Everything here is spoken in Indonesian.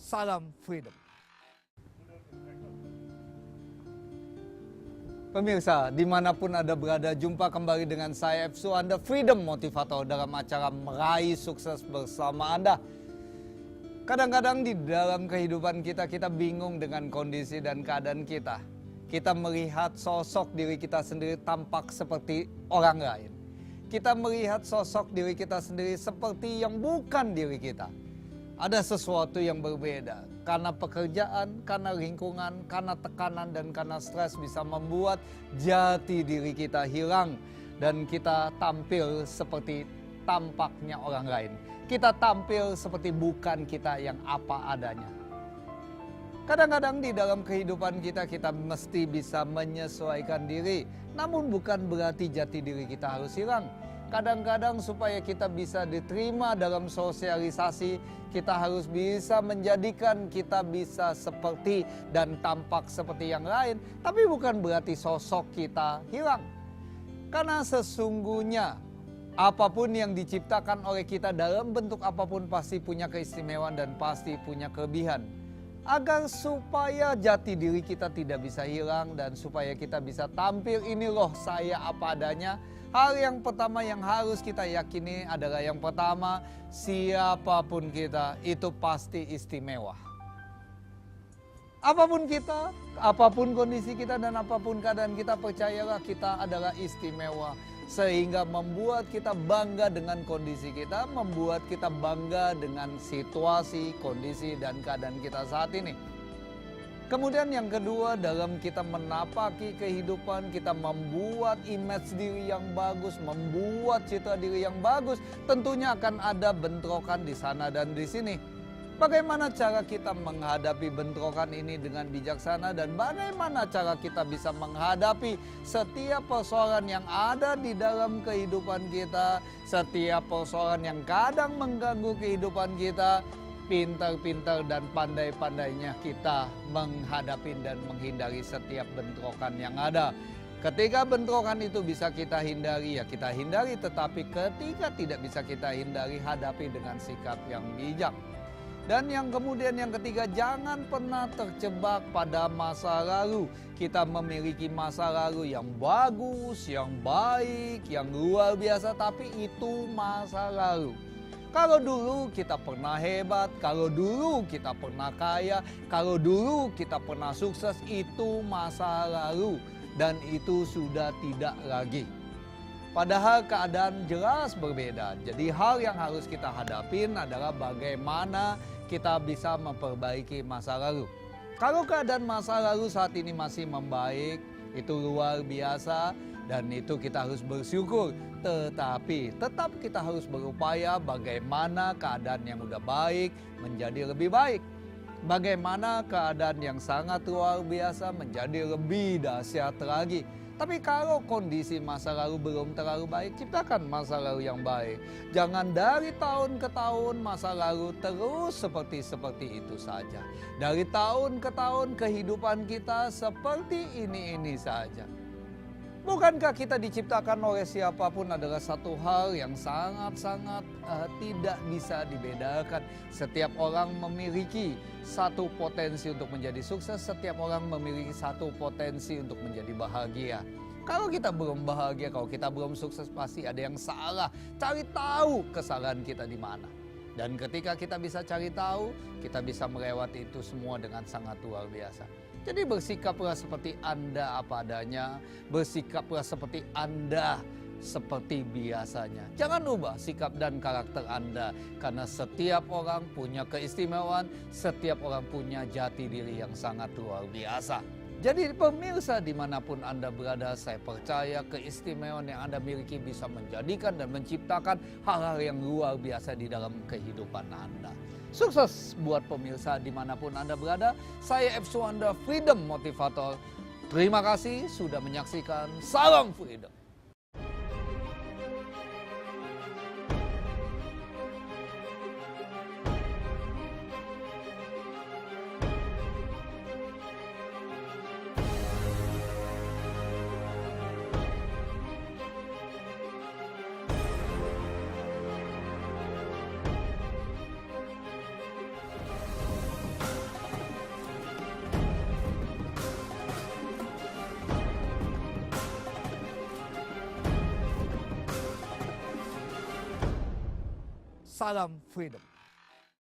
Salam Freedom. Pemirsa, dimanapun Anda berada, jumpa kembali dengan saya F. Suwanda, Freedom Motivator dalam acara Meraih Sukses bersama Anda. Kadang-kadang di dalam kehidupan kita bingung dengan kondisi dan keadaan kita. Kita melihat sosok diri kita sendiri tampak seperti orang lain. Kita melihat sosok diri kita sendiri seperti yang bukan diri kita. Ada sesuatu yang berbeda. Karena pekerjaan, karena lingkungan, karena tekanan, dan karena stres bisa membuat jati diri kita hilang. Dan kita tampil seperti tampaknya orang lain. Kita tampil seperti bukan kita yang apa adanya. Kadang-kadang di dalam kehidupan kita mesti bisa menyesuaikan diri. Namun bukan berarti jati diri kita harus hilang. Kadang-kadang supaya kita bisa diterima dalam sosialisasi, kita harus bisa menjadikan kita bisa seperti dan tampak seperti yang lain. Tapi bukan berarti sosok kita hilang. Karena sesungguhnya apapun yang diciptakan oleh kita dalam bentuk apapun pasti punya keistimewaan dan pasti punya kelebihan. Agar supaya jati diri kita tidak bisa hilang dan supaya kita bisa tampil, ini loh saya apa adanya. Hal yang pertama yang harus kita yakini adalah yang pertama, siapapun kita itu pasti istimewa. Apapun kita, apapun kondisi kita dan apapun keadaan kita, percayalah kita adalah istimewa. Sehingga membuat kita bangga dengan kondisi kita, membuat kita bangga dengan situasi, kondisi dan keadaan kita saat ini. Kemudian yang kedua, dalam kita menapaki kehidupan, kita membuat image diri yang bagus, membuat citra diri yang bagus, tentunya akan ada bentrokan di sana dan di sini. Bagaimana cara kita menghadapi bentrokan ini dengan bijaksana dan bagaimana cara kita bisa menghadapi setiap persoalan yang ada di dalam kehidupan kita, setiap persoalan yang kadang mengganggu kehidupan kita. Pintar-pintar dan pandai-pandainya kita menghadapi dan menghindari setiap bentrokan yang ada. Ketika bentrokan itu bisa kita hindari, ya kita hindari. Tetapi ketika tidak bisa kita hindari, hadapi dengan sikap yang bijak. Dan yang kemudian yang ketiga, jangan pernah terjebak pada masa lalu. Kita memiliki masa lalu yang bagus, yang baik, yang luar biasa, tapi itu masa lalu. Kalau dulu kita pernah hebat, kalau dulu kita pernah kaya, kalau dulu kita pernah sukses, itu masa lalu. Dan itu sudah tidak lagi. Padahal keadaan jelas berbeda. Jadi hal yang harus kita hadapin adalah bagaimana kita bisa memperbaiki masa lalu. Kalau keadaan masa lalu saat ini masih membaik, itu luar biasa. Dan itu kita harus bersyukur, tetapi tetap kita harus berupaya bagaimana keadaan yang udah baik menjadi lebih baik. Bagaimana keadaan yang sangat luar biasa menjadi lebih dahsyat lagi. Tapi kalau kondisi masa lalu belum terlalu baik, ciptakan masa lalu yang baik. Jangan dari tahun ke tahun masa lalu terus seperti itu saja. Dari tahun ke tahun kehidupan kita seperti ini saja. Bukankah kita diciptakan oleh siapapun adalah satu hal yang sangat-sangat tidak bisa dibedakan. Setiap orang memiliki satu potensi untuk menjadi sukses, setiap orang memiliki satu potensi untuk menjadi bahagia. Kalau kita belum bahagia, kalau kita belum sukses, pasti ada yang salah. Cari tahu kesalahan kita di mana. Dan ketika kita bisa cari tahu, kita bisa melewati itu semua dengan sangat luar biasa. Jadi bersikaplah seperti Anda apa adanya, bersikaplah seperti Anda seperti biasanya. Jangan ubah sikap dan karakter Anda, karena setiap orang punya keistimewaan, setiap orang punya jati diri yang sangat luar biasa. Jadi pemirsa dimanapun Anda berada, saya percaya keistimewaan yang Anda miliki bisa menjadikan dan menciptakan hal-hal yang luar biasa di dalam kehidupan Anda. Sukses buat pemirsa dimanapun Anda berada. Saya F. Suwanda, Freedom Motivator. Terima kasih sudah menyaksikan. Salam Freedom. Salam freedom.